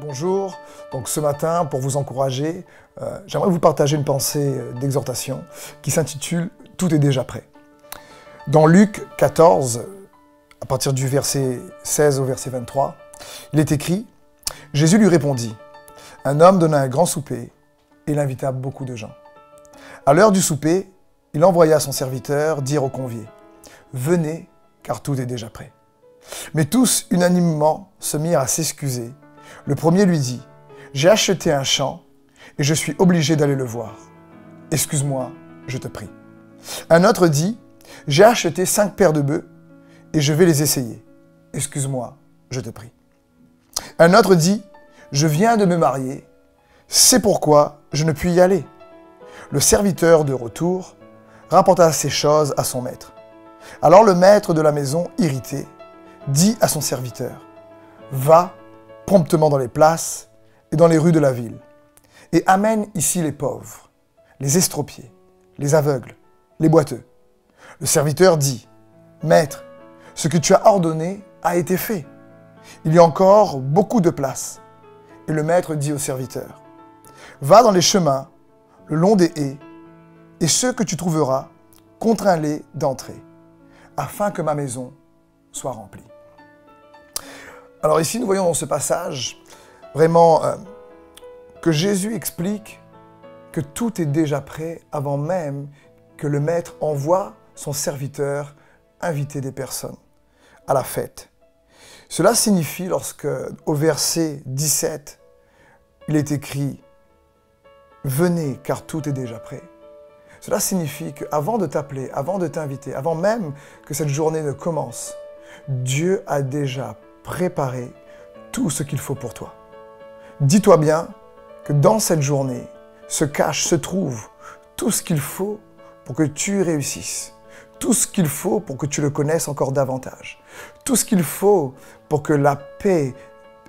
Bonjour, donc ce matin, pour vous encourager, j'aimerais vous partager une pensée d'exhortation qui s'intitule « Tout est déjà prêt ». Dans Luc 14, à partir du verset 16 au verset 23, il est écrit « Jésus lui répondit, un homme donna un grand souper et il invita beaucoup de gens. À l'heure du souper, il envoya son serviteur dire aux conviés « Venez, car tout est déjà prêt ». Mais tous, unanimement, se mirent à s'excuser. Le premier lui dit « J'ai acheté un champ et je suis obligé d'aller le voir. Excuse-moi, je te prie. » Un autre dit « J'ai acheté 5 paires de bœufs et je vais les essayer. Excuse-moi, je te prie. » Un autre dit « Je viens de me marier, c'est pourquoi je ne puis y aller. » Le serviteur de retour rapporta ces choses à son maître. Alors le maître de la maison, irrité, dit à son serviteur « Va promptement dans les places et dans les rues de la ville, et amène ici les pauvres, les estropiés, les aveugles, les boiteux. » Le serviteur dit « Maître, ce que tu as ordonné a été fait. Il y a encore beaucoup de place. » Et le maître dit au serviteur « Va dans les chemins, le long des haies, et ceux que tu trouveras, contrains-les d'entrer, afin que ma maison soit remplie. » Alors ici, nous voyons dans ce passage vraiment que Jésus explique que tout est déjà prêt avant même que le maître envoie son serviteur inviter des personnes à la fête. Cela signifie lorsque, au verset 17, il est écrit « Venez, car tout est déjà prêt ». Cela signifie qu'avant de t'appeler, avant de t'inviter, avant même que cette journée ne commence, Dieu a déjà préparer tout ce qu'il faut pour toi. Dis-toi bien que dans cette journée se cache, se trouve tout ce qu'il faut pour que tu réussisses, tout ce qu'il faut pour que tu le connaisses encore davantage, tout ce qu'il faut pour que la paix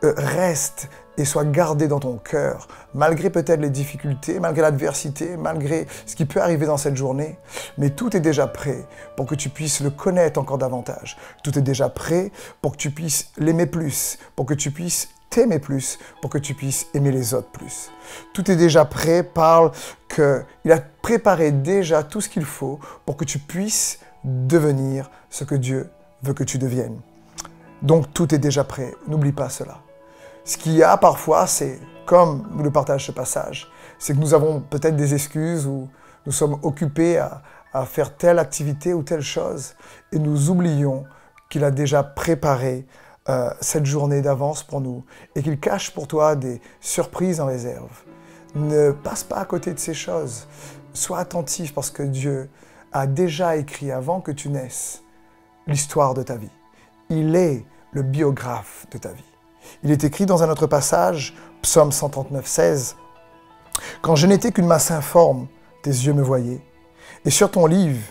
reste et soit gardée dans ton cœur, malgré peut-être les difficultés, malgré l'adversité, malgré ce qui peut arriver dans cette journée, mais tout est déjà prêt pour que tu puisses le connaître encore davantage. Tout est déjà prêt pour que tu puisses l'aimer plus, pour que tu puisses t'aimer plus, pour que tu puisses aimer les autres plus. Tout est déjà prêt parle qu'il a préparé déjà tout ce qu'il faut pour que tu puisses devenir ce que Dieu veut que tu deviennes. Donc tout est déjà prêt, n'oublie pas cela. Ce qu'il y a parfois, c'est, comme nous le partage ce passage, c'est que nous avons peut-être des excuses ou nous sommes occupés à faire telle activité ou telle chose et nous oublions qu'il a déjà préparé cette journée d'avance pour nous et qu'il cache pour toi des surprises en réserve. Ne passe pas à côté de ces choses. Sois attentif parce que Dieu a déjà écrit avant que tu naisses l'histoire de ta vie. Il est le biographe de ta vie. Il est écrit dans un autre passage, Psaume 139, 16, « Quand je n'étais qu'une masse informe, tes yeux me voyaient, et sur ton livre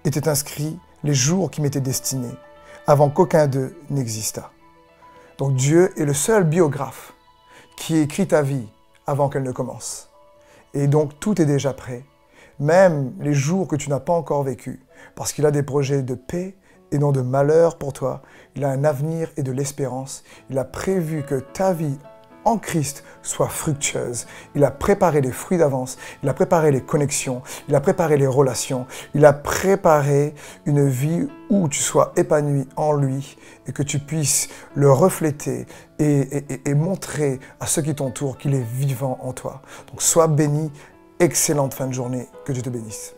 étaient inscrits les jours qui m'étaient destinés, avant qu'aucun d'eux n'existât. » Donc Dieu est le seul biographe qui écrit ta vie avant qu'elle ne commence. Et donc tout est déjà prêt, même les jours que tu n'as pas encore vécus, parce qu'il a des projets de paix et non de malheur pour toi. Il a un avenir et de l'espérance. Il a prévu que ta vie en Christ soit fructueuse. Il a préparé les fruits d'avance. Il a préparé les connexions. Il a préparé les relations. Il a préparé une vie où tu sois épanoui en lui et que tu puisses le refléter et montrer à ceux qui t'entourent qu'il est vivant en toi. Donc sois béni. Excellente fin de journée. Que Dieu te bénisse.